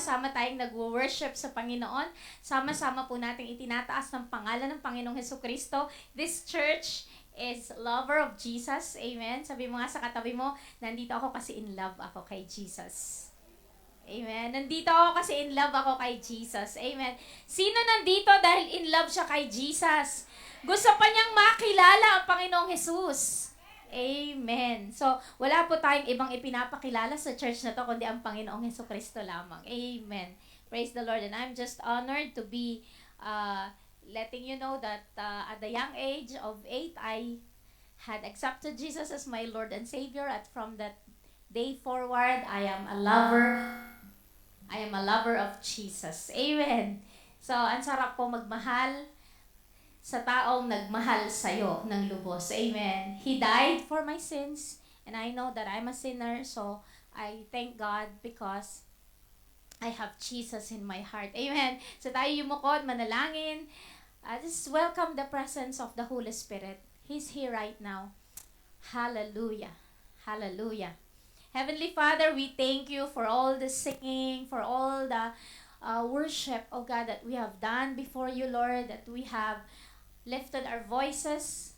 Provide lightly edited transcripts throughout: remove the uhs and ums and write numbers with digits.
sama-sama tayong nag-worship sa Panginoon. Sama-sama po nating itinataas ng pangalan ng Panginoong Hesukristo. This church is lover of Jesus. Amen. Sabi mo nga sa katabi mo, nandito ako kasi in love ako kay Jesus. Amen. Nandito ako kasi in love ako kay Jesus. Amen. Sino nandito dahil in love siya kay Jesus? Gusto pa niyang makilala ang Panginoong Jesus. Amen. So, wala po tayong ibang ipinapakilala sa church na to kundi ang Panginoong Hesukristo lamang. Amen. Praise the Lord. And I'm just honored to be letting you know that at the young age of 8, I had accepted Jesus as my Lord and Savior. At from that day forward, I am a lover of Jesus. Amen. So, ang sarap po magmahal sa taong nagmahal sa'yo ng lubos. Amen. He died for my sins, and I know that I'm a sinner, so I thank God because I have Jesus in my heart. Amen. So tayo yumukod, manalangin. Just welcome the presence of the Holy Spirit. He's here right now. Hallelujah. Hallelujah. Heavenly Father, we thank you for all the singing, for all the worship, oh God, that we have done before you, Lord, that we have lifted our voices,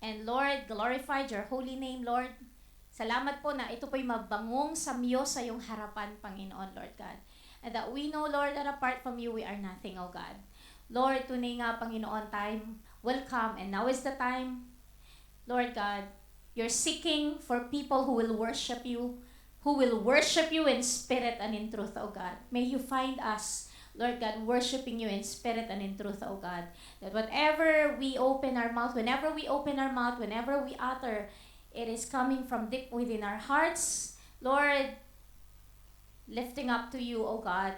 and Lord, glorified your holy name, Lord. Salamat po na ito po'y mabangong samyo sa iyong harapan, Panginoon, Lord God. And that we know, Lord, that apart from you, we are nothing, O God. Lord, tunay nga, Panginoon, time will come, and now is the time, Lord God, you're seeking for people who will worship you in spirit and in truth, O God. May you find us, Lord God, worshiping you in spirit and in truth, O God. That whenever we open our mouth, whenever we utter, it is coming from deep within our hearts, Lord, lifting up to you, O God.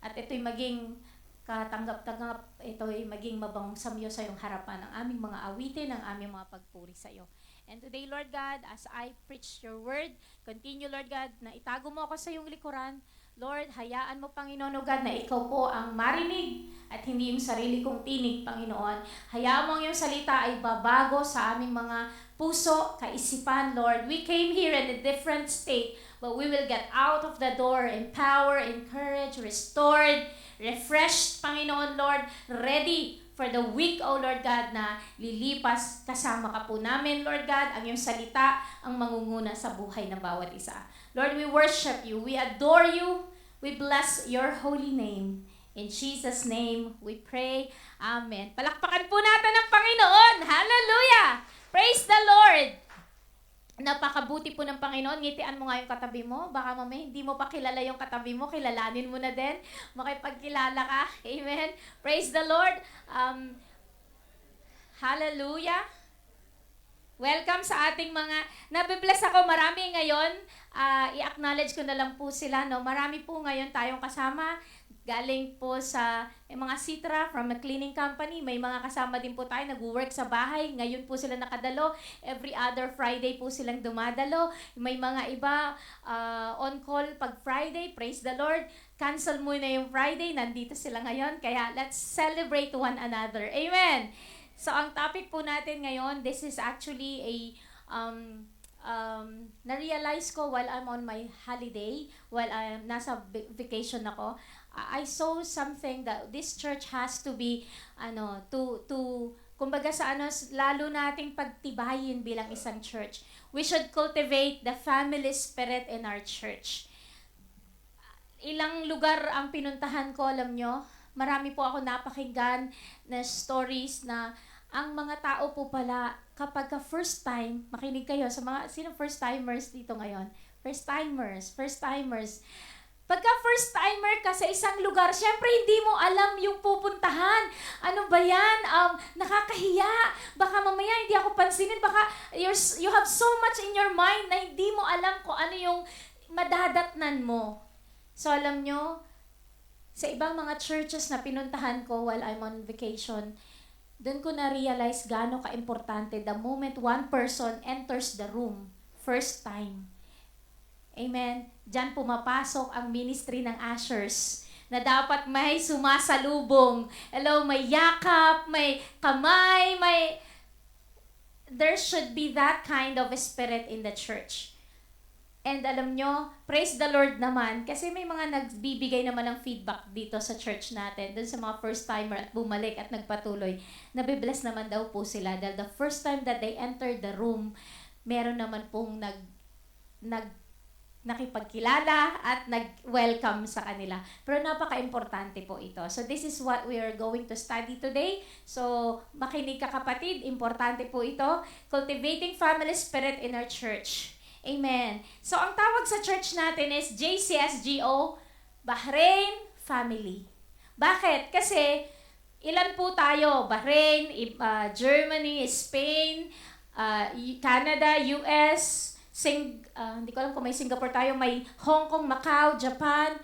At ito'y maging katanggap-tanggap, ito'y maging mabangong samyo sa iyong harapan ng aming mga awitin, ng aming mga pagpuri sa iyo. And today, Lord God, as I preach your word, continue, Lord God, na itago mo ako sa iyong likuran. Lord, hayaan mo, Panginoon, O God, na ikaw po ang marinig at hindi yung sarili kong tinig, Panginoon. Hayaan mo ang iyong salita ay babago sa aming mga puso, kaisipan, Lord. We came here in a different state, but we will get out of the door empowered, encouraged, restored, refreshed, Panginoon, Lord, ready for the week, O Lord God, na lilipas kasama ka po namin, Lord God, ang iyong salita ang mangunguna sa buhay ng bawat isa. Lord, we worship you, we adore you, we bless your holy name. In Jesus' name, we pray. Amen. Palakpakan po natin ang Panginoon. Hallelujah! Praise the Lord! Napakabuti po ng Panginoon. Ngitian mo nga yung katabi mo. Baka mamaya hindi mo pa kilala yung katabi mo. Kilalanin mo na din. Makipagkilala ka. Amen. Praise the Lord. Hallelujah. Welcome sa ating mga, nabibless ako, marami ngayon, i-acknowledge ko na lang po sila, no? Marami po ngayon tayong kasama, galing po sa mga Citra from a cleaning company, may mga kasama din po tayo, nag-work sa bahay, ngayon po sila nakadalo, every other Friday po silang dumadalo, may mga iba on call pag Friday, praise the Lord, cancel muna yung Friday, nandito sila ngayon, kaya let's celebrate one another, amen! So, ang topic po natin ngayon, this is actually a, na-realize ko while I'm on my holiday, while I'm nasa vacation ako, I saw something that this church has to be, kumbaga sa lalo nating pagtibayin bilang isang church. We should cultivate the family spirit in our church. Ilang lugar ang pinuntahan ko, alam nyo, marami po ako napakinggan na stories na ang mga tao po pala, kapag ka first time, makinig kayo sa mga, sino first timers dito ngayon? First timers. Pagka first timer ka sa isang lugar, syempre hindi mo alam yung pupuntahan. Ano ba yan? Nakakahiya. Baka mamaya hindi ako pansinin. Baka you have so much in your mind na hindi mo alam kung ano yung madadatnan mo. So alam nyo, sa ibang mga churches na pinuntahan ko while I'm on vacation, doon ko na-realize gaano ka-importante the moment one person enters the room, first time. Amen. Diyan pumapasok ang ministry ng ushers na dapat may sumasalubong. Hello, may yakap, may kamay, there should be that kind of spirit in the church. And alam nyo, praise the Lord naman, kasi may mga nagbibigay naman ng feedback dito sa church natin, dun sa mga first-timer at bumalik at nagpatuloy. Nabibless naman daw po sila dahil the first time that they entered the room, meron naman pong nakipagkilala at nag-welcome sa kanila. Pero napaka-importante po ito. So this is what we are going to study today. So makinig ka kapatid, importante po ito. Cultivating family spirit in our church. Amen. So, ang tawag sa church natin is JCSGO, Bahrain Family. Bakit? Kasi, ilan po tayo? Bahrain, Germany, Spain, Canada, US, hindi ko alam kung may Singapore tayo, may Hong Kong, Macau, Japan,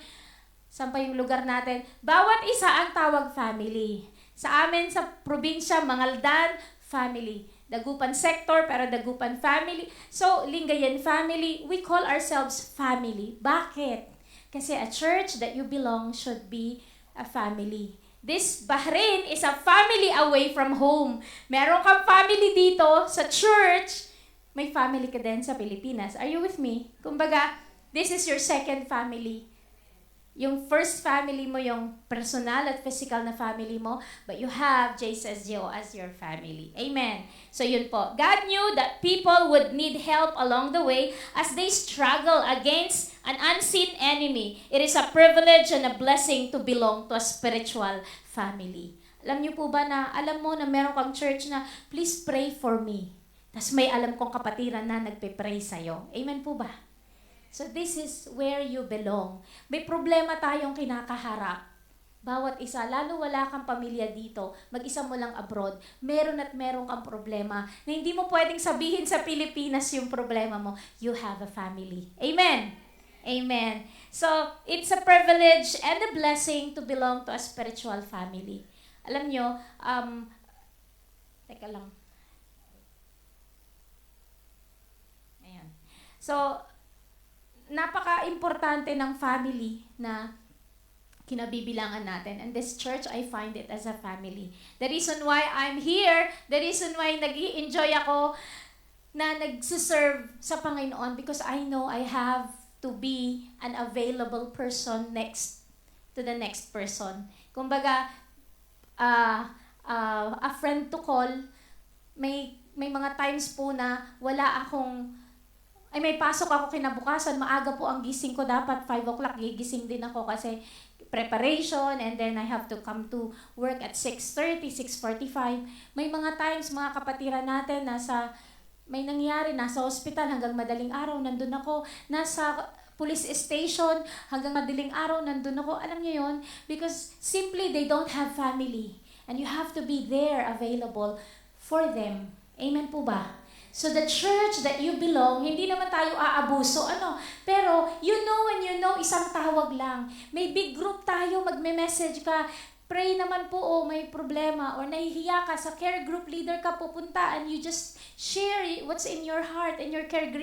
saan pa yung lugar natin. Bawat isa ang tawag family. Sa amin, sa probinsya, Mangaldan, family. Dagupan sector, pero Dagupan family. So, Lingayen family, we call ourselves family. Bakit? Kasi a church that you belong should be a family. This Bahrain is a family away from home. Meron kang family dito sa church, may family ka din sa Pilipinas. Are you with me? Kumbaga, this is your second family. Yung first family mo, yung personal at physical na family mo, but you have JCSGO as your family. Amen. So yun po. God knew that people would need help along the way as they struggle against an unseen enemy. It is a privilege and a blessing to belong to a spiritual family. Alam niyo po ba na, alam mo na meron kang church na, please pray for me. Tapos may alam kong kapatiran na nagpe-pray sa'yo. Amen po ba? So this is where you belong. May problema tayong kinakaharap. Bawat isa, lalo wala kang pamilya dito, mag-isa mo lang abroad, meron kang problema na hindi mo pwedeng sabihin sa Pilipinas yung problema mo. You have a family. Amen? Amen. So, it's a privilege and a blessing to belong to a spiritual family. Alam nyo, teka lang. Ayan. So, napaka-importante ng family na kinabibilangan natin. And this church, I find it as a family. The reason why I'm here, the reason why nag-i-enjoy ako na nagsiserve sa Panginoon, because I know I have to be an available person next to the next person. Kumbaga, a friend to call, may mga times po na wala akong may pasok ako kinabukasan, maaga po ang gising ko, dapat 5 o'clock, gigising din ako kasi preparation, and then I have to come to work at 6:30, 6:45. May mga times, mga kapatiran natin, may nangyari, nasa hospital hanggang madaling araw, nandun ako, nasa police station, hanggang madaling araw, nandun ako. Alam niyo yun? Because simply, they don't have family. And you have to be there, available for them. Amen po ba? So the church that you belong, hindi naman tayo aabuso, pero you know when you know, isang tawag lang. May big group tayo, magme-message ka, pray naman po, may problema, or nahihiya ka, sa care group leader ka pupunta, and you just share what's in your heart, and your care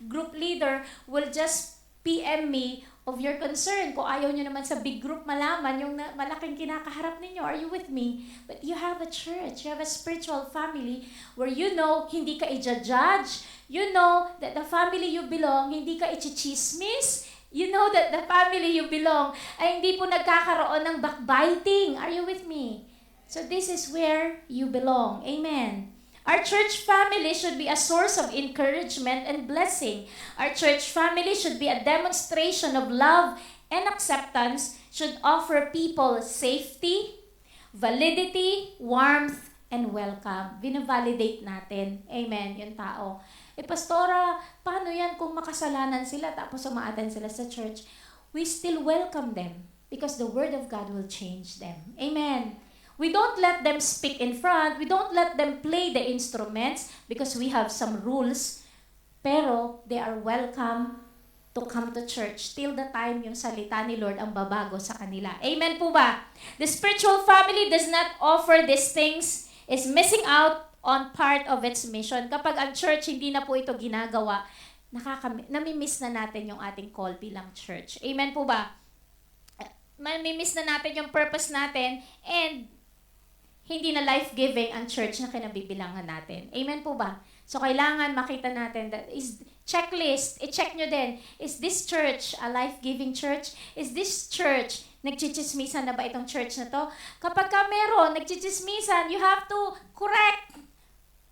group leader will just PM me of your concern. Kung ayaw nyo naman sa big group malaman yung malaking kinakaharap ninyo, are you with me? But you have a church, you have a spiritual family where you know, hindi ka i-judge. You know that the family you belong, hindi ka i-chismis. You know that the family you belong ay hindi po nagkakaroon ng backbiting. Are you with me? So this is where you belong. Amen. Our church family should be a source of encouragement and blessing. Our church family should be a demonstration of love and acceptance, should offer people safety, validity, warmth, and welcome. Binavalidate natin. Amen, yung tao. Pastora, paano yan kung makasalanan sila tapos umaattend sila sa church? We still welcome them because the Word of God will change them. Amen. We don't let them speak in front. We don't let them play the instruments because we have some rules. Pero they are welcome to come to church till the time yung salita ni Lord ang babago sa kanila. Amen po ba? The spiritual family does not offer these things, is missing out on part of its mission. Kapag ang church hindi na po ito ginagawa, namimiss na natin yung ating call bilang church. Amen po ba? Namimiss na natin yung purpose natin, and hindi na life-giving ang church na kinabibilangan natin. Amen po ba? So, kailangan makita natin that checklist, i-check nyo din. Is this church a life-giving church? Is this church, nagchichismisan na ba itong church na to? Kapag ka meron, nagchichismisan, you have to correct.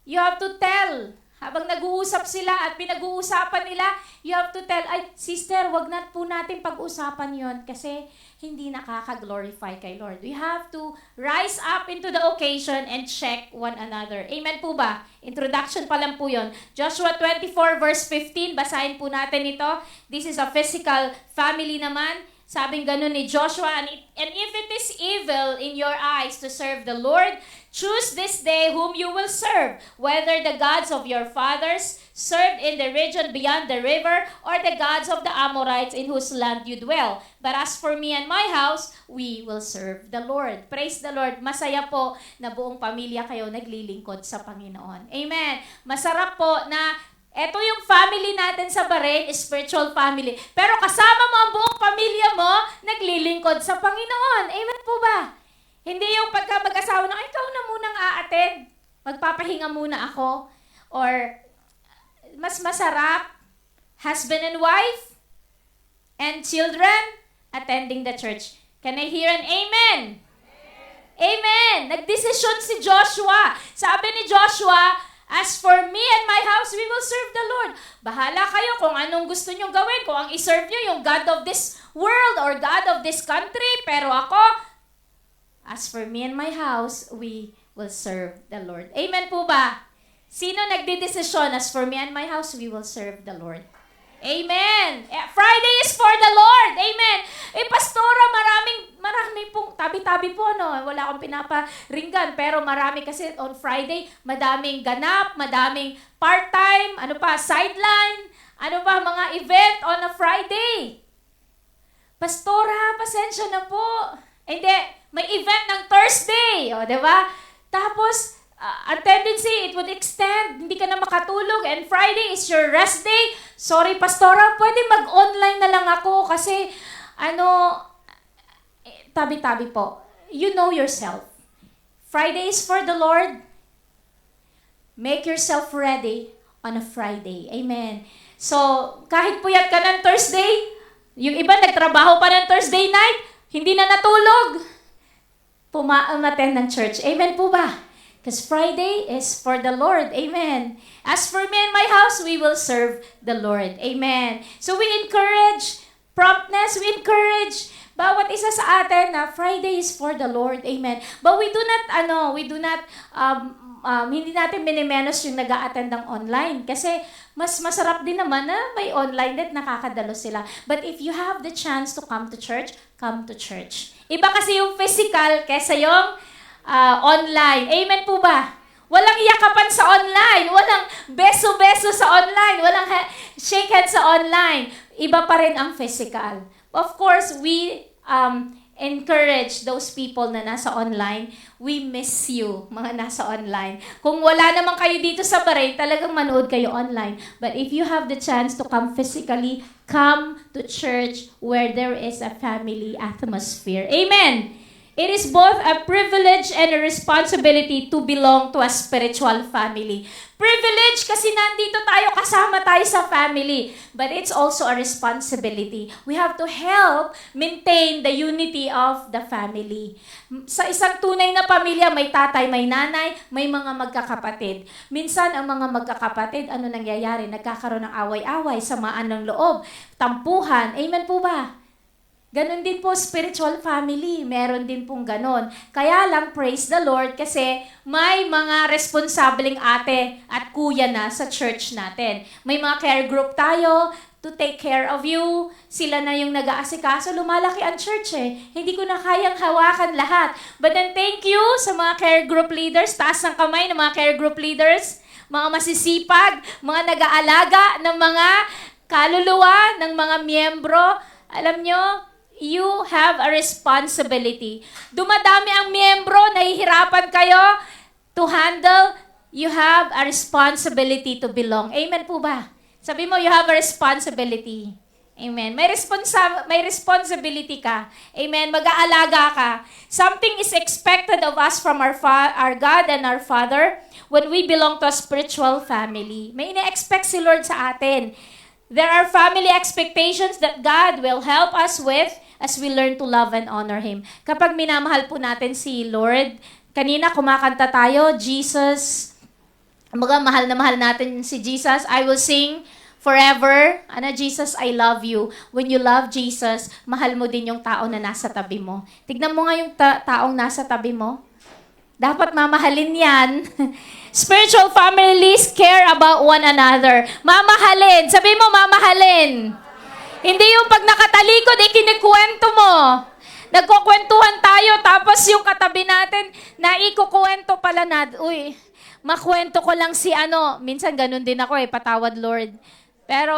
You have to tell. Habang nag-uusap sila at pinag-uusapan nila, you have to tell, ay, sister, wag na po natin pag-usapan yon kasi hindi nakaka-glorify kay Lord. We have to rise up into the occasion and check one another. Amen po ba? Introduction pa lang po yun. Joshua 24 verse 15, basahin po natin ito. This is a physical family naman. Sabing ganun ni Joshua, and if it is evil in your eyes to serve the Lord, choose this day whom you will serve, whether the gods of your fathers served in the region beyond the river, or the gods of the Amorites in whose land you dwell. But as for me and my house, we will serve the Lord. Praise the Lord. Masaya po na buong pamilya kayo naglilingkod sa Panginoon. Amen. Masarap po na ito yung family natin sa Bahrain, spiritual family. Pero kasama mo ang buong pamilya mo, naglilingkod sa Panginoon. Amen po ba? Hindi yung pagka mag-asawa na, ikaw na munang a-attend. Magpapahinga muna ako. Or, mas masarap, husband and wife, and children, attending the church. Can I hear an amen? Amen! Nagdesisyon si Joshua. Sabi ni Joshua, as for me and my house, we will serve the Lord. Bahala kayo kung anong gusto nyo gawin. Kung ang iserve nyo yung God of this world or God of this country. Pero ako, as for me and my house, we will serve the Lord. Amen po ba? Sino nagdidesisyon? As for me and my house, we will serve the Lord. Amen. Friday is for the Lord. Amen. Pastora, marami pong tabi-tabi po, no? Wala akong pinaparinggan, pero marami kasi on Friday, madaming ganap, madaming part-time, sideline, mga event on a Friday. Pastora, pasensya na po. Hindi, may event ng Thursday, o, diba? Tapos, ang tendency, it would extend, hindi ka na makatulog, and Friday is your rest day. Sorry, Pastora, pwede mag-online na lang ako kasi, tabi-tabi po. You know yourself. Friday is for the Lord. Make yourself ready on a Friday. Amen. So, kahit puyat ka ng Thursday, yung iba nagtrabaho pa ng Thursday night, hindi na natulog, umattend ng church. Amen po ba? Because Friday is for the Lord. Amen. As for me and my house, we will serve the Lord. Amen. So we encourage promptness. We encourage bawat isa sa atin na Friday is for the Lord. Amen. But hindi natin minimenos yung nag-a-attend ng online. Kasi mas masarap din naman na may online at nakakadalo sila. But if you have the chance to come to church, come to church. Iba kasi yung physical kesa yung online. Amen po ba? Walang yakapan sa online. Walang beso-beso sa online. Walang shake hands sa online. Iba pa rin ang physical. Of course, we encourage those people na nasa online. We miss you, mga nasa online. Kung wala naman kayo dito sa Bahrain, talagang manood kayo online. But if you have the chance to come physically, come to church where there is a family atmosphere. Amen! It is both a privilege and a responsibility to belong to a spiritual family. Privilege kasi nandito tayo, kasama tayo sa family. But it's also a responsibility. We have to help maintain the unity of the family. Sa isang tunay na pamilya, may tatay, may nanay, may mga magkakapatid. Minsan, ang mga magkakapatid, ano nangyayari? Nagkakaroon ng away-away, samaan ng loob, tampuhan. Amen po ba? Ganon din po spiritual family. Meron din pong ganon. Kaya lang, praise the Lord, kasi may mga responsableng ate at kuya na sa church natin. May mga care group tayo to take care of you. Sila na yung nag-aasikaso. Lumalaki ang church eh. Hindi ko na kayang hawakan lahat. But then thank you sa mga care group leaders. Taas ng kamay ng mga care group leaders. Mga masisipag, mga nag-aalaga ng mga kaluluwa, ng mga miyembro. Alam nyo, you have a responsibility. Dumadami ang miyembro, nahihirapan kayo to handle, you have a responsibility to belong. Amen po ba? Sabi mo, you have a responsibility. Amen. May responsibility ka. Amen. Mag-aalaga ka. Something is expected of us from our God and our Father when we belong to a spiritual family. May ina-expect si Lord sa atin. There are family expectations that God will help us with as we learn to love and honor Him. Kapag minamahal po natin si Lord, kanina kumakanta tayo, Jesus, mahal na mahal natin si Jesus. I will sing forever. Jesus, I love you. When you love Jesus, mahal mo din yung tao na nasa tabi mo. Tignan mo nga yung taong nasa tabi mo. Dapat mamahalin yan. Spiritual families care about one another. Mamahalin. Sabi mo, mamahalin. Hindi yung pag nakatalikod, ikinikwento mo. Nagkukwentuhan tayo, tapos yung katabi natin, naikukwento pala na, makwento ko lang si Minsan ganun din ako patawad Lord. Pero,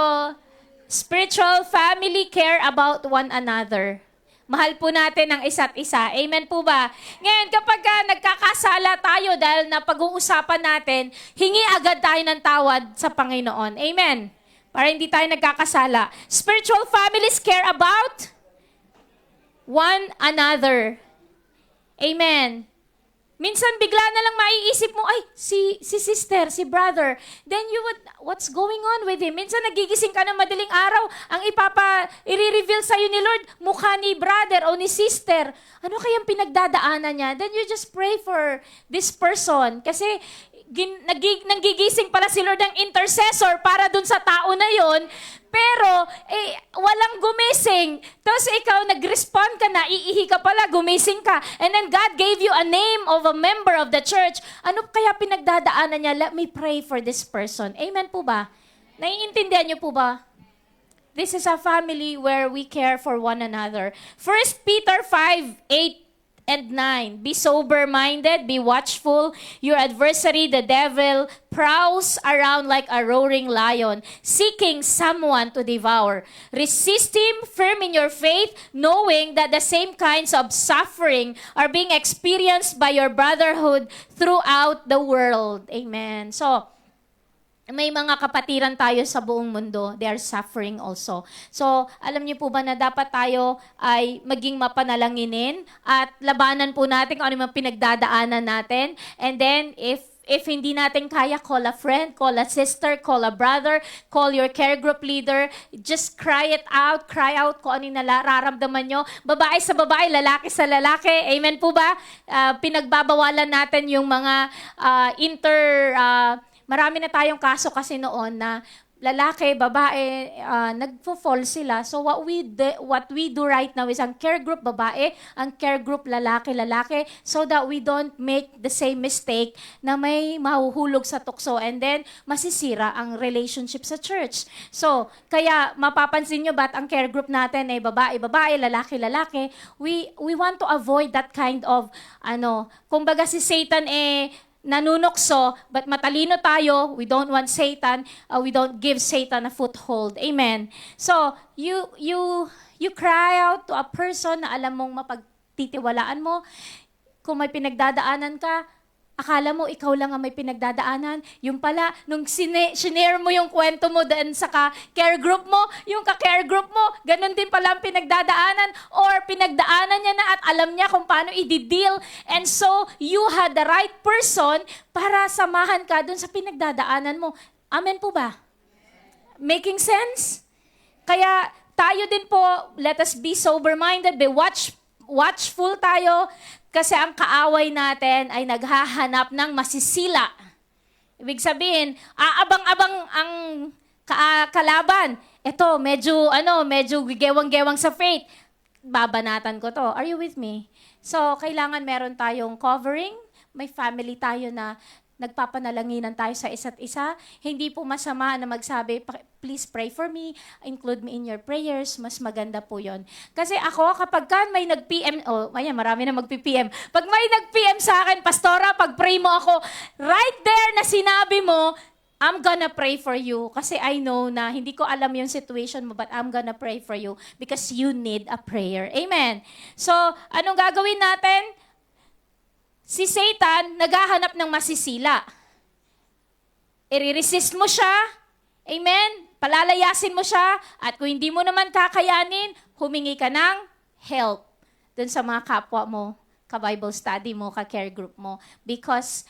spiritual family care about one another. Mahal po natin ang isa't isa. Amen po ba? Ngayon, kapag nagkakasala tayo dahil na pag-uusapan natin, hingi agad tayo ng tawad sa Panginoon. Amen? Para hindi tayo nagkakasala. Spiritual families care about one another. Amen. Minsan bigla na lang maiisip mo, si sister, si brother. Then what's going on with him? Minsan nagigising ka ng madaling araw, ang i-reveal sa'yo ni Lord, mukha ni brother o ni sister. Ano kayang pinagdadaanan niya? Then you just pray for this person. Kasi nagigising pala si Lord ng intercessor para dun sa tao na yon. Pero, walang gumising. Tapos ikaw, nag-respond ka na, iihi ka pala, gumising ka. And then God gave you a name of a member of the church. Ano kaya pinagdadaanan niya? Let me pray for this person. Amen po ba? Naiintindihan niyo po ba? This is a family where we care for one another. 1 Peter 5:8 and 9. Be sober-minded, be watchful. Your adversary, the devil, prowls around like a roaring lion, seeking someone to devour. Resist him, firm in your faith, knowing that the same kinds of suffering are being experienced by your brotherhood throughout the world. Amen. So, may mga kapatiran tayo sa buong mundo. They are suffering also. So, alam niyo po ba na dapat tayo ay maging mapanalanginin at labanan po natin kung ano yung pinagdadaanan natin. And then, if hindi natin kaya, call a friend, call a sister, call a brother, call your care group leader. Just cry it out. Cry out kung ano yung nararamdaman nyo. Babae sa babae, lalaki sa lalaki. Amen po ba? Pinagbabawalan natin yung mga marami na tayong kaso kasi noon na lalaki, babae, nagfo-fall sila. So what we do right now is ang care group babae, ang care group lalaki, so that we don't make the same mistake na may mahuhulog sa tukso and then masisira ang relationship sa church. So, kaya mapapansin nyo ba't ang care group natin ay babae, lalaki, we want to avoid that kind of, kumbaga si Satan nanunokso, but matalino tayo, we don't want Satan, we don't give Satan a foothold. Amen. So, you cry out to a person na alam mong mapagtitiwalaan mo. Kung may pinagdadaanan ka, akala mo ikaw lang ang may pinagdadaanan. Yung pala, nung sinare mo yung kwento mo daan sa care group mo, yung ka-care group mo, ganun din pala ang pinagdadaanan or pinagdaanan niya na at alam niya kung paano i-deal. And so, you had the right person para samahan ka dun sa pinagdadaanan mo. Amen po ba? Making sense? Kaya tayo din po, let us be sober-minded, be watchful tayo, kasi ang kaaway natin ay naghahanap ng masisila. Ibig sabihin, aabang-abang ang kalaban. Ito, medyo gewang-gewang sa faith. Babanatan ko to. Are you with me? So, kailangan meron tayong covering. May family tayo na nagpapanalanginan tayo sa isa't isa. Hindi po masama na magsabi, please pray for me, include me in your prayers. Mas maganda po yon. Kasi ako, kapag may nag-PM, marami na mag-PM. Pag may nag-PM sa akin, Pastora, pag-pray mo ako, right there na sinabi mo, I'm gonna pray for you. Kasi I know na hindi ko alam yung situation mo, but I'm gonna pray for you because you need a prayer. Amen. So, anong gagawin natin? Si Satan, naghahanap ng masisila. I-resist mo siya. Amen? palalayasin mo siya, at kung hindi mo naman kakayanin, humingi ka ng help dun sa mga kapwa mo, ka-Bible study mo, ka-care group mo. Because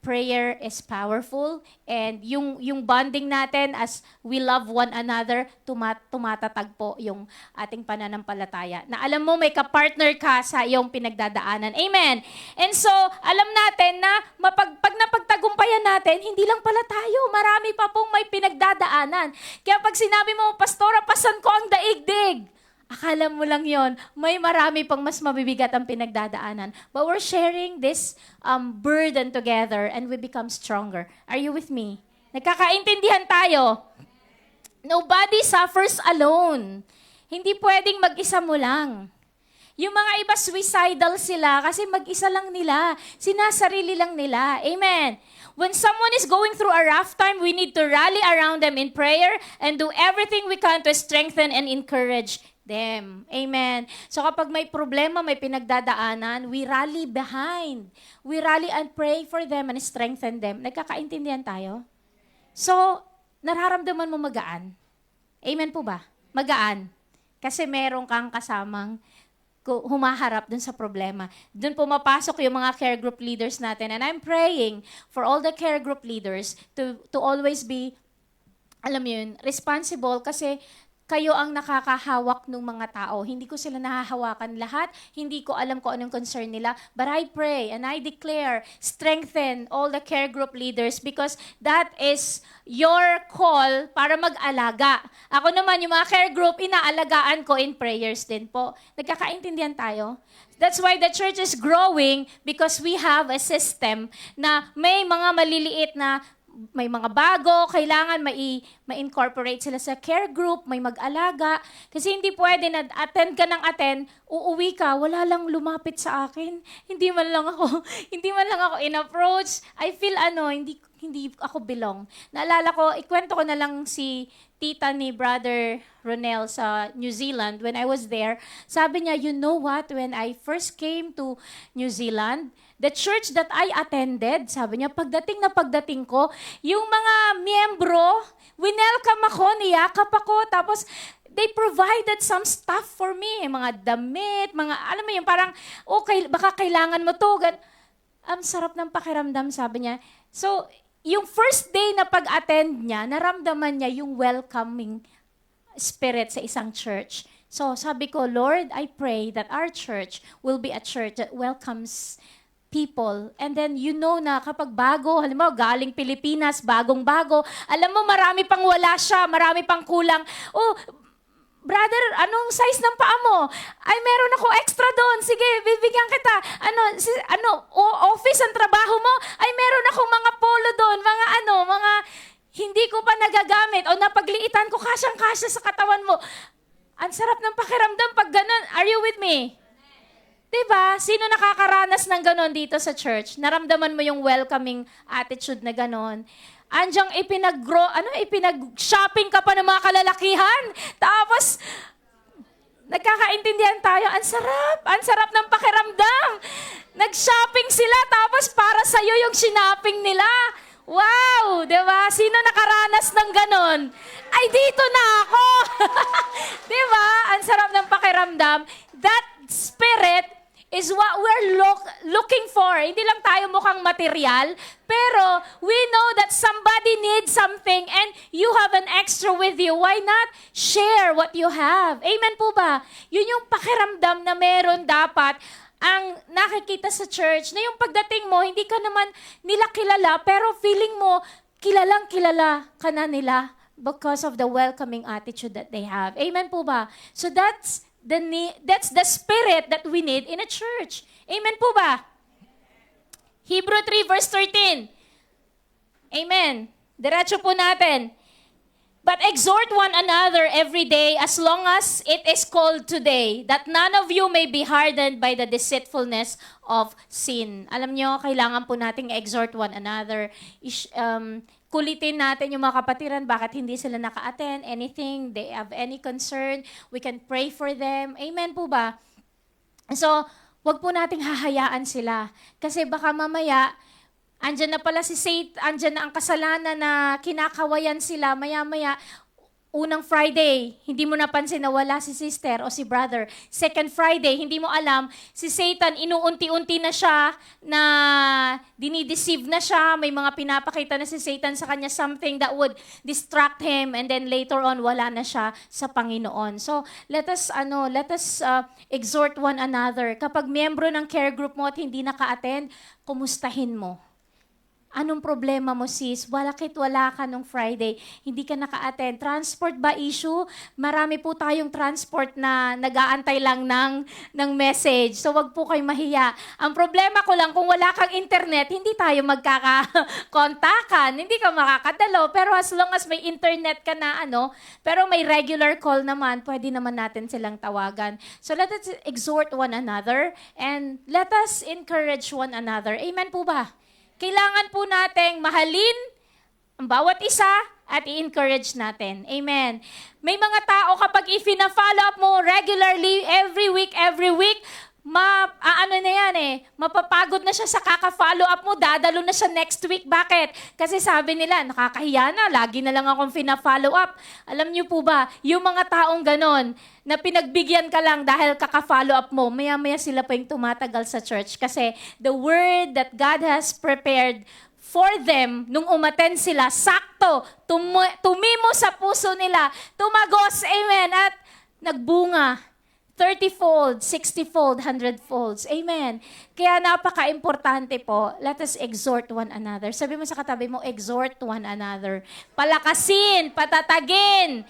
prayer is powerful, and yung bonding natin as we love one another, tumatatag po yung ating pananampalataya. Na alam mo, may kapartner ka sa iyong pinagdadaanan. Amen. And so, alam natin na pag napagtagumpayan natin, hindi lang pala tayo, marami pa pong may pinagdadaanan. Kaya pag sinabi mo, Pastora, pasan ko ang daigdig, akala mo lang yon, may marami pang mas mabibigat ang pinagdadaanan. But we're sharing this burden together and we become stronger. Are you with me? Nagkakaintindihan tayo. Nobody suffers alone. Hindi pwedeng mag-isa mo lang. Yung mga iba suicidal sila kasi mag-isa lang nila. Sinasarili lang nila. Amen. When someone is going through a rough time, we need to rally around them in prayer and do everything we can to strengthen and encourage them. Amen. So kapag may problema, may pinagdadaanan, we rally behind. We rally and pray for them and strengthen them. Nagkakaintindihan tayo? So, nararamdaman mo magaan. Amen po ba? Magaan. Kasi meron kang kasamang humaharap dun sa problema. Dun pumapasok yung mga care group leaders natin. And I'm praying for all the care group leaders to always be, alam mo yun, responsible kasi kayo ang nakakahawak ng mga tao. Hindi ko sila nahahawakan lahat. Hindi ko alam kung anong concern nila. But I pray and I declare, strengthen all the care group leaders because that is your call para mag-alaga. Ako naman, yung mga care group, inaalagaan ko in prayers din po. Nagkakaintindihan tayo? That's why the church is growing because we have a system na may mga maliliit na may mga bago, kailangan ma-incorporate sila sa care group, may mag-alaga. Kasi hindi pwede na attend ka ng attend, uuwi ka, wala lang lumapit sa akin. Hindi man lang ako in-approach. I feel hindi ako belong. Naalala ko, ikwento ko na lang si tita ni Brother Ronel sa New Zealand. When I was there, sabi niya, you know what, when I first came to New Zealand, the church that I attended, sabi niya, pagdating ko, yung mga miyembro, winelcome ako, niyakap ako, tapos they provided some stuff for me, mga damit, mga, alam mo yun, parang, okay, baka kailangan mo to. Ang sarap ng pakiramdam, sabi niya. So, yung first day na pag-attend niya, naramdaman niya yung welcoming spirit sa isang church. So, sabi ko, Lord, I pray that our church will be a church that welcomes people. And then, you know na kapag bago, halimbawa, galing Pilipinas, bagong-bago, alam mo, marami pang wala siya, marami pang kulang. Oh, brother, anong size ng paa mo? Ay, meron ako extra doon. Sige, bibigyan kita. Office ang trabaho mo? Ay, meron akong mga polo doon, mga hindi ko pa nagagamit o napagliitan ko kasyang-kasya sa katawan mo. Ang sarap ng pakiramdam pag ganun. Are you with me? Diba? Sino nakakaranas ng ganon dito sa church? Naramdaman mo yung welcoming attitude na ganon. Andyang ipinag-shopping ka pa ng mga kalalakihan. Tapos, nagkakaintindihan tayo. Ang sarap ng pakiramdam. Nag-shopping sila, tapos para sa'yo yung sinapping nila. Wow! Diba? Sino nakaranas ng ganon? Ay, dito na ako! Diba? Ang sarap ng pakiramdam. That spirit is what we're looking for. Hindi lang tayo mukhang material, pero we know that somebody needs something and you have an extra with you. Why not share what you have? Amen po ba? Yun yung pakiramdam na meron dapat ang nakikita sa church, na yung pagdating mo, hindi ka naman nila kilala, pero feeling mo, kilalang kilala ka na nila because of the welcoming attitude that they have. Amen po ba? So that's the spirit that we need in a church. Amen po ba? Hebrew 3 verse 13. Amen. Diretso po natin. But exhort one another every day as long as it is called today, that none of you may be hardened by the deceitfulness of sin. Alam nyo, kailangan po nating exhort one another. Kulitin natin yung mga kapatiran, bakit hindi sila naka-attend, anything, they have any concern, we can pray for them. Amen po ba? So, wag po nating hahayaan sila. Kasi baka mamaya, andyan na pala si Satan, andyan na ang kasalanan na kinakawayan sila, maya-maya, Unang Friday, hindi mo napansin na wala si sister o si brother. Second Friday, hindi mo alam, si Satan, inuunti-unti na siya, na dinideceive na siya, may mga pinapakita na si Satan sa kanya, something that would distract him, and then later on, wala na siya sa Panginoon. So, let us exhort one another. Kapag miyembro ng care group mo at hindi naka-attend, kumustahin mo. Anong problema mo, sis? Bakit wala ka nung Friday? Hindi ka naka-attend. Transport ba issue? Marami po tayong transport na nag-aantay lang ng message. So, wag po kayo mahiya. Ang problema ko lang, kung wala kang internet, hindi tayo magkaka-kontakan. Hindi ka makakadalo. Pero as long as may internet ka na, pero may regular call naman, pwede naman natin silang tawagan. So, let us exhort one another and let us encourage one another. Amen po ba? Kailangan po nating mahalin ang bawat isa at i-encourage natin. Amen. May mga tao kapag i-follow up mo regularly, every week, mapapagod na siya sa kaka-follow up mo, dadalo na siya next week. Bakit? Kasi sabi nila, nakakahiya na, lagi na lang akong fina-follow up. Alam niyo po ba, yung mga taong ganon, na pinagbigyan ka lang dahil kaka-follow up mo, maya-maya sila pa yung tumatagal sa church. Kasi the word that God has prepared for them, nung umaten sila, sakto, tumimo sa puso nila, tumagos, amen, at nagbunga. 30-fold, 60-fold, 100-folds. Amen. Kaya napaka-importante po, let us exhort one another. Sabi mo sa katabi mo, exhort one another. Palakasin, patatagin,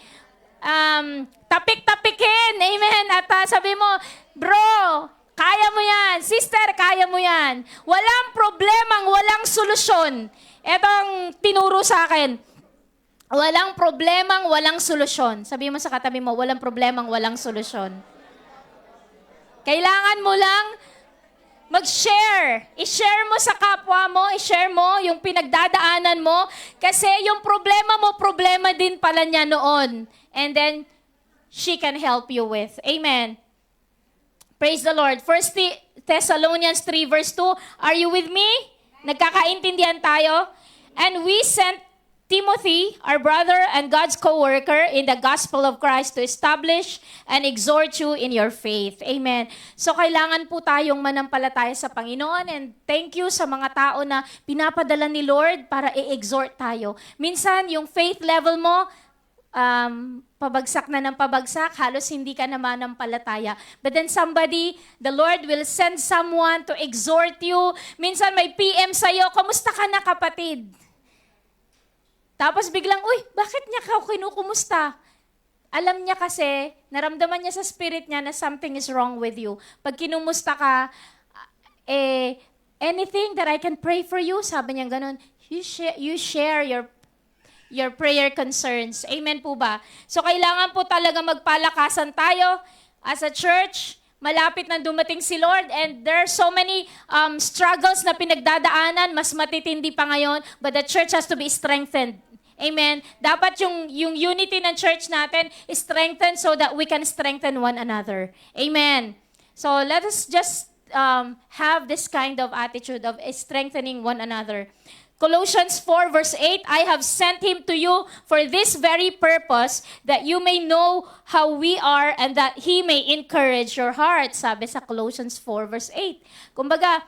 tapik-tapikin. Amen. At sabi mo, bro, kaya mo yan. Sister, kaya mo yan. Walang problemang walang solusyon. Etong tinuro sa akin. Walang problemang walang solusyon. Sabi mo sa katabi mo, walang problemang walang solusyon. Kailangan mo lang mag-share. I-share mo sa kapwa mo, i-share mo yung pinagdadaanan mo. Kasi yung problema mo, problema din pala niya noon. And then, she can help you with. Amen. Praise the Lord. 1 Thessalonians 3 verse 2. Are you with me? Nagkakaintindihan tayo? And we sent Timothy, our brother and God's co-worker in the gospel of Christ to establish and exhort you in your faith. Amen. So kailangan po tayong manampalataya sa Panginoon, and thank you sa mga tao na pinapadala ni Lord para i-exhort tayo. Minsan yung faith level mo, pabagsak na ng pabagsak, halos hindi ka na manampalataya. But then the Lord will send someone to exhort you. Minsan may PM sa'yo, kamusta ka na kapatid? Tapos biglang, bakit niya ka kinukumusta? Alam niya kasi, naramdaman niya sa spirit niya na something is wrong with you. Pag kinumusta ka, anything that I can pray for you, sabi niya ganun, you share your prayer concerns. Amen po ba? So kailangan po talaga magpalakasan tayo as a church. Malapit na dumating si Lord, and there are so many struggles na pinagdadaanan, mas matitindi pa ngayon, but the church has to be strengthened. Amen. Dapat yung unity ng church natin is strengthened so that we can strengthen one another. Amen. So let us just have this kind of attitude of strengthening one another. Colossians 4 verse 8, I have sent him to you for this very purpose, that you may know how we are and that he may encourage your heart. Sabi sa Colossians 4 verse 8. Kumbaga,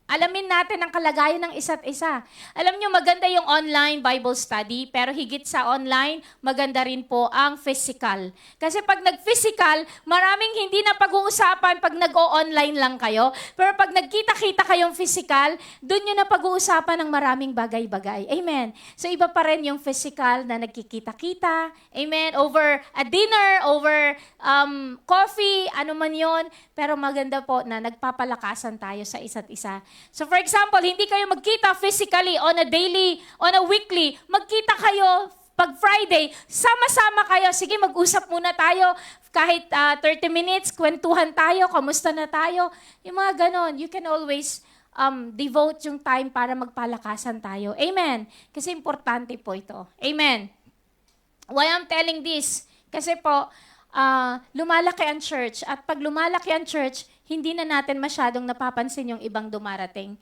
alamin natin ang kalagayan ng isa't isa. Alam nyo, maganda yung online Bible study, pero higit sa online, maganda rin po ang physical. Kasi pag nag-physical, maraming hindi na pag-uusapan pag nag-o-online lang kayo. Pero pag nagkita-kita kayong physical, doon nyo na pag-uusapan ng maraming bagay-bagay. Amen. So iba pa rin yung physical na nagkikita-kita. Amen. Over a dinner, over coffee, ano man yon. Pero maganda po na nagpapalakasan tayo sa isa't isa. So for example, hindi kayo magkita physically on a weekly. Magkita kayo pag Friday, sama-sama kayo. Sige, mag-usap muna tayo. Kahit 30 minutes, kwentuhan tayo, kamusta na tayo. Yung mga ganon, you can always devote yung time para magpalakasan tayo. Amen. Kasi importante po ito. Amen. Why I'm telling this? Kasi po, lumalaki ang church. At pag lumalaki ang church, hindi na natin masyadong napapansin yung ibang dumarating.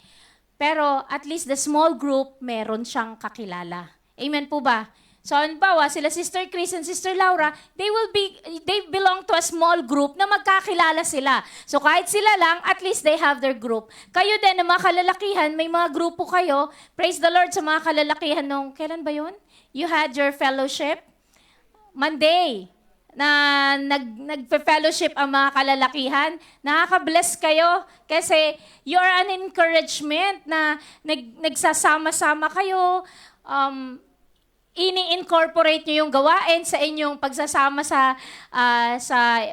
Pero at least the small group, meron siyang kakilala. Amen po ba? So, halimbawa, sila Sister Chris and Sister Laura, they belong to a small group na magkakilala sila. So, kahit sila lang, at least they have their group. Kayo din, na mga kalalakihan, may mga grupo kayo. Praise the Lord sa mga kalalakihan nung, kailan ba yun? You had your fellowship? Monday, na nagpe-fellowship ang mga kalalakihan. Nakaka-bless kayo kasi you're an encouragement na nagsasama-sama kayo, ini-incorporate nyo yung gawain sa inyong pagsasama sa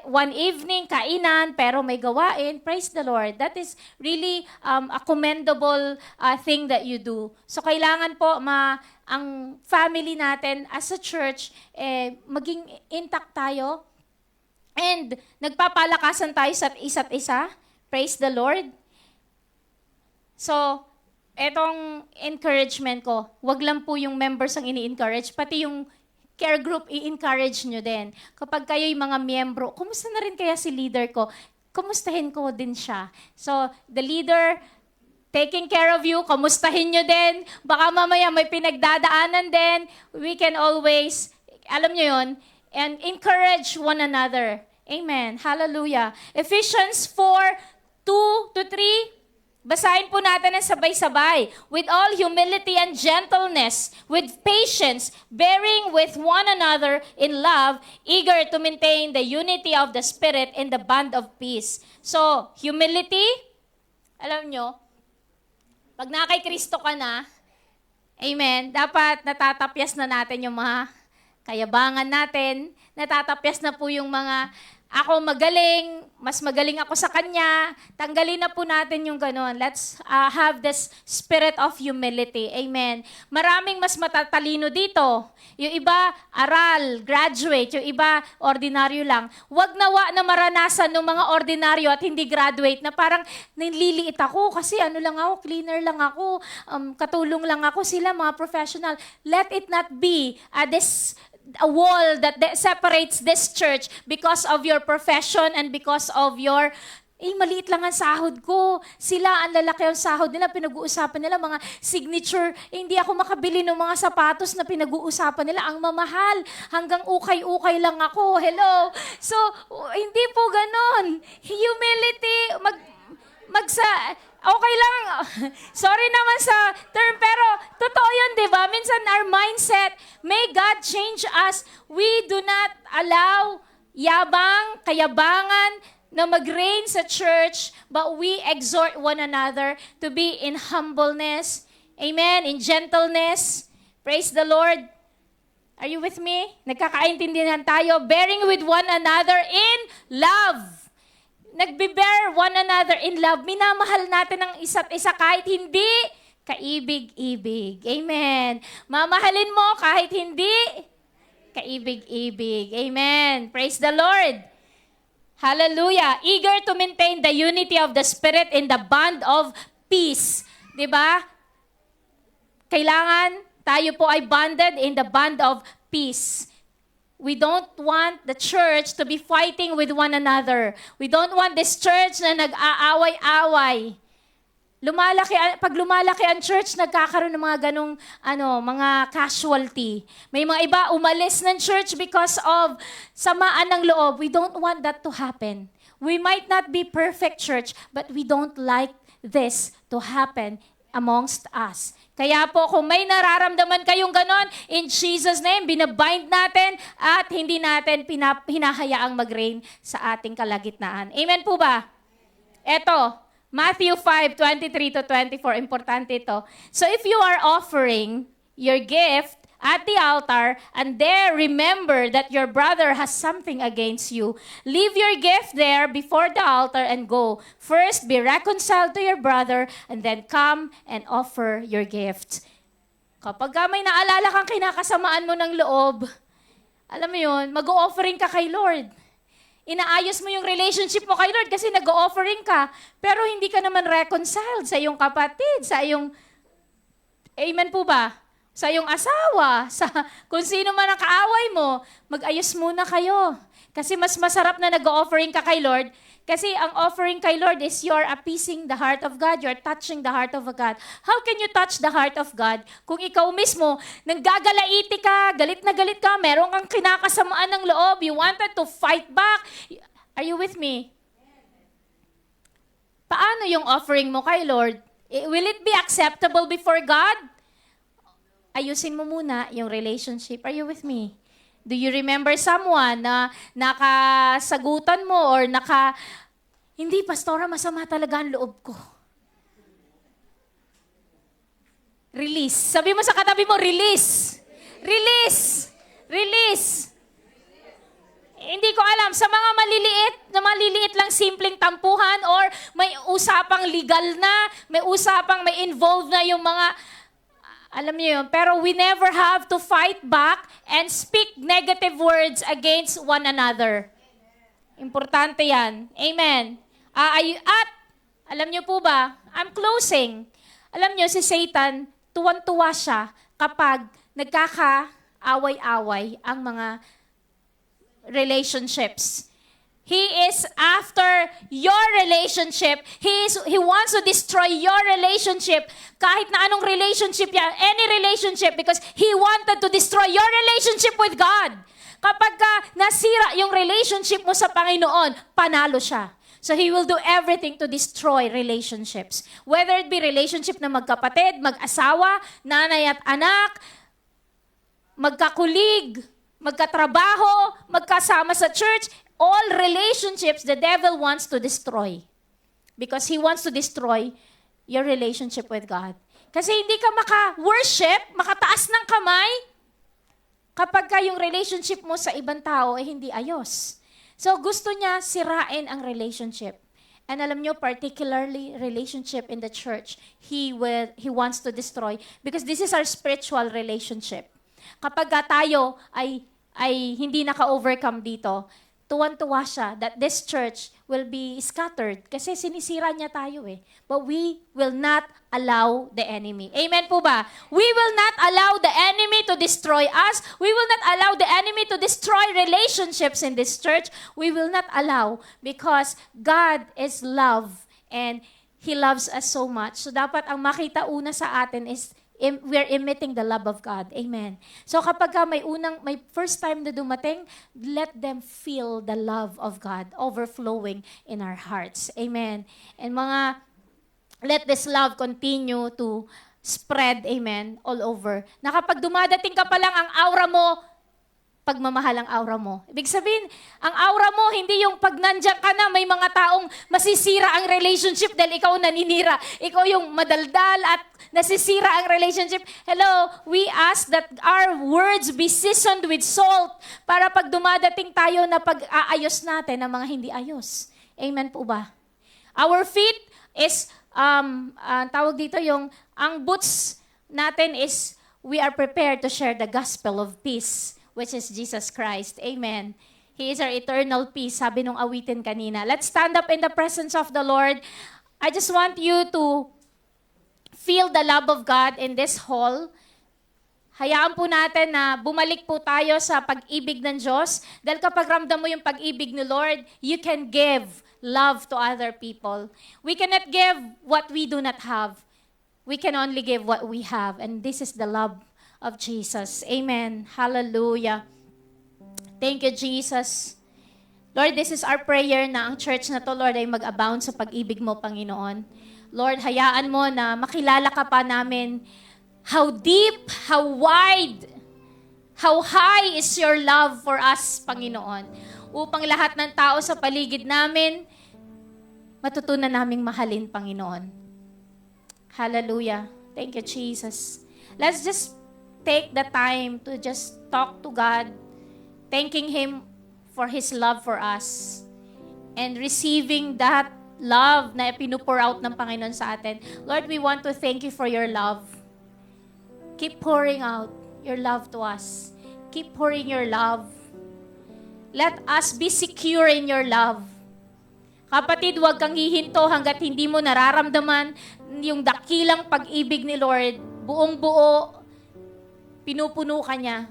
one evening, kainan, pero may gawain. Praise the Lord. That is really a commendable thing that you do. So, kailangan po ang family natin as a church, maging intact tayo and nagpapalakasan tayo sa isa't isa. Praise the Lord. So, etong encouragement ko, wag lang po yung members ang ini-encourage, pati yung care group, i-encourage nyo din. Kapag kayo'y mga miyembro, kumusta na rin kaya si leader ko? Kumustahin ko din siya. So, the leader, taking care of you, kumustahin nyo din. Baka mamaya may pinagdadaanan din. We can always, alam nyo yun, and encourage one another. Amen. Hallelujah. Ephesians 4:2-3. Basahin po natin ang sabay-sabay. With all humility and gentleness, with patience, bearing with one another in love, eager to maintain the unity of the Spirit in the bond of peace. So, humility, alam nyo, pag na kay Kristo ka na, amen, dapat natatapyas na natin yung mga kayabangan natin, natatapyas na po yung mga ako magaling, mas magaling ako sa Kanya. Tanggalin na po natin yung ganon. Let's have this spirit of humility. Amen. Maraming mas matatalino dito. Yung iba, aral, graduate. Yung iba, ordinaryo lang. Wag nawa na maranasan ng mga ordinaryo at hindi graduate na parang nililiit ako kasi ano lang ako, cleaner lang ako, katulong lang ako sila, mga professional. Let it not be a wall that separates this church because of your profession and because of your, maliit lang ang sahod ko. Sila, ang lalaki ang sahod nila, pinag-uusapan nila, mga signature. Hindi ako makabili ng mga sapatos na pinag-uusapan nila. Ang mamahal. Hanggang ukay-ukay lang ako. Hello? So, hindi po ganon. Humility, okay lang. Sorry naman sa term, pero totoo yun, di ba? Minsan our mindset, may God change us. We do not allow yabang, kayabangan na mag-reign sa church, but we exhort one another to be in humbleness. Amen? In gentleness. Praise the Lord. Are you with me? Nagkakaintindihan tayo. Bearing with one another in love. Nagbe-bear one another in love. Minamahal natin ang isa't isa kahit hindi kaibig-ibig. Amen. Mamahalin mo kahit hindi kaibig-ibig. Amen. Praise the Lord. Hallelujah. Eager to maintain the unity of the Spirit in the bond of peace. Diba? Kailangan tayo po ay bonded in the bond of peace. We don't want the church to be fighting with one another. We don't want this church na nag-aaway-away. Pag lumalaki ang church, nagkakaroon ng mga ganong mga casualty. May mga iba umalis ng church because of samaan ng loob. We don't want that to happen. We might not be perfect church, but we don't like this to happen amongst us. Kaya po, kung may nararamdaman kayong ganon, in Jesus' name, binabind natin at hindi natin hinahayaang mag-reign sa ating kalagitnaan. Amen po ba? Eto, Matthew 5:23-24, importante ito. So if you are offering your gift at the altar, and there remember that your brother has something against you, leave your gift there before the altar and go. First, be reconciled to your brother, and then come and offer your gift. Kapag may naalala kang kinakasamaan mo ng loob, alam mo yun, mag-o-offering ka kay Lord. Inaayos mo yung relationship mo kay Lord kasi nag-o-offering ka, pero hindi ka naman reconciled sa iyong kapatid, sa iyong, amen po ba? Sa iyong asawa, sa kung sino man ang kaaway mo, mag-ayos muna kayo. Kasi mas masarap na nag-offering ka kay Lord. Kasi ang offering kay Lord is you're appeasing the heart of God. You're touching the heart of God. How can you touch the heart of God kung ikaw mismo, nanggagalaiti ka, galit na galit ka, meron kang kinakasamaan ng loob, you wanted to fight back. Are you with me? Paano yung offering mo kay Lord? Will it be acceptable before God? Ayusin mo muna yung relationship. Are you with me? Do you remember someone na nakasagutan mo or hindi, pastora, masama talaga ang loob ko. Release. Sabi mo sa katabi mo, release. Release. Release. Hindi ko alam, sa mga maliliit lang simpleng tampuhan or may usapang legal na, may involved na yung mga, alam niyo yun, pero we never have to fight back and speak negative words against one another. Importante yan. Amen. At, alam niyo po ba, I'm closing. Alam niyo, si Satan, tuwan-tuwa siya kapag nagkaka-away-away ang mga relationships. He is after your relationship. He wants to destroy your relationship. Kahit na anong relationship yan, any relationship, because he wanted to destroy your relationship with God. Kapag nasira yung relationship mo sa Panginoon, panalo siya. So he will do everything to destroy relationships. Whether it be relationship na magkapatid, mag-asawa, nanay at anak, magkakulig, magkatrabaho, magkasama sa church, all relationships the devil wants to destroy. Because he wants to destroy your relationship with God. Kasi hindi ka maka-worship, makataas ng kamay, kapag yung relationship mo sa ibang tao ay hindi ayos. So gusto niya sirain ang relationship. And alam niyo, particularly relationship in the church, he wants to destroy. Because this is our spiritual relationship. Kapag tayo ay hindi naka-overcome dito, tuwan-tuwa siya that this church will be scattered kasi sinisira niya tayo eh. But we will not allow the enemy. Amen po ba? We will not allow the enemy to destroy us. We will not allow the enemy to destroy relationships in this church. We will not allow because God is love and He loves us so much. So dapat ang makita una sa atin is we're emitting the love of God. Amen. So kapag may first time na dumating, let them feel the love of God overflowing in our hearts. Amen. And let this love continue to spread, amen, all over. Na kapag dumadating ka pa lang, ang aura mo, pagmamahal ang aura mo. Ibig sabihin, ang aura mo, hindi yung pag nandiyan ka na, may mga taong masisira ang relationship dahil ikaw naninira. Ikaw yung madaldal at nasisira ang relationship. Hello, we ask that our words be seasoned with salt para pag dumadating tayo na pag-aayos natin ng mga hindi ayos. Amen po ba? Our feet is, tawag dito ang boots natin is, we are prepared to share the gospel of peace, which is Jesus Christ. Amen. He is our eternal peace, sabi nung awitin kanina. Let's stand up in the presence of the Lord. I just want you to feel the love of God in this hall. Hayaan po natin na bumalik po tayo sa pag-ibig ng Diyos. Dahil kapag ramdam mo yung pag-ibig ni Lord, you can give love to other people. We cannot give what we do not have. We can only give what we have. And this is the love of Jesus. Amen. Hallelujah. Thank you, Jesus. Lord, this is our prayer na ang church na to, Lord, ay mag-abound sa pag-ibig mo, Panginoon. Lord, hayaan mo na makilala ka pa namin how deep, how wide, how high is your love for us, Panginoon. Upang lahat ng tao sa paligid namin, matutunan naming mahalin, Panginoon. Hallelujah. Thank you, Jesus. Let's just take the time to just talk to God, thanking Him for His love for us, and receiving that love na pinupour out ng Panginoon sa atin. Lord, we want to thank you for your love. Keep pouring out your love to us. Keep pouring your love. Let us be secure in your love. Kapatid, huwag kang hihinto hanggat hindi mo nararamdaman yung dakilang pag-ibig ni Lord. Buong-buo, pinupuno ka niya.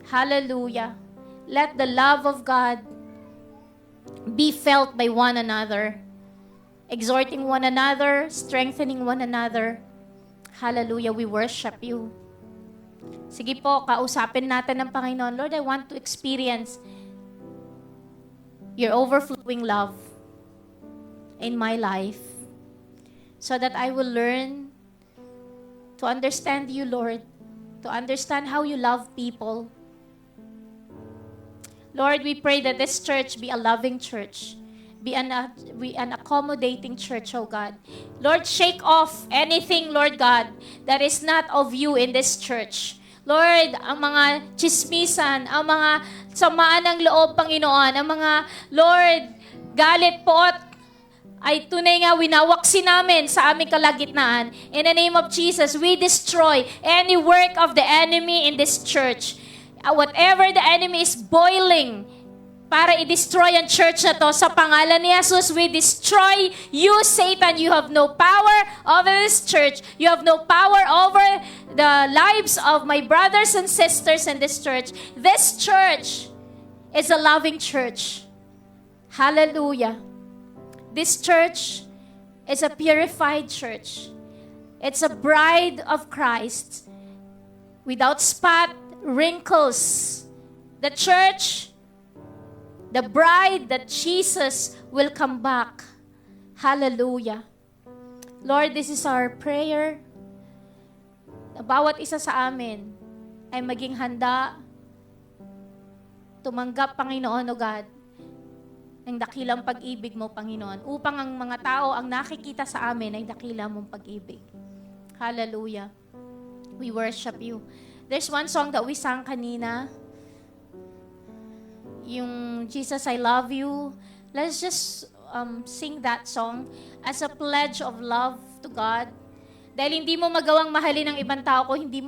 Hallelujah. Let the love of God be felt by one another, exhorting one another, strengthening one another. Hallelujah, we worship you. Sige po, kausapin natin ng Panginoon. Lord, I want to experience your overflowing love in my life so that I will learn to understand you, Lord, to understand how you love people. Lord, we pray that this church be a loving church, be an accommodating church, oh God. Lord, shake off anything, Lord God, that is not of you in this church. Lord, ang mga chismisan, ang mga samaan ng loob, Panginoon, ang mga, Lord, galit po ay tunay nga winawaksin namin sa aming kalagitnaan. In the name of Jesus, we destroy any work of the enemy in this church. Whatever the enemy is boiling para i-destroy ang church na to, sa pangalan ni Jesus, we destroy you, Satan. You have no power over this church. You have no power over the lives of my brothers and sisters in this church. This church is a loving church. Hallelujah. This church is a purified church. It's a bride of Christ without spot, wrinkles. The church, the bride that Jesus will come back. Hallelujah. Lord, this is our prayer. Na bawat isa sa amin ay maging handa tumanggap, Panginoon, O God, ng dakilang pag-ibig mo, Panginoon, upang ang mga tao ang nakikita sa amin ay dakila mong pag-ibig. Hallelujah. We worship you. There's one song that we sang kanina, yung Jesus, I Love You. Let's just sing that song as a pledge of love to God. Dahil hindi mo magawang mahalin ang ibang tao kung hindi mo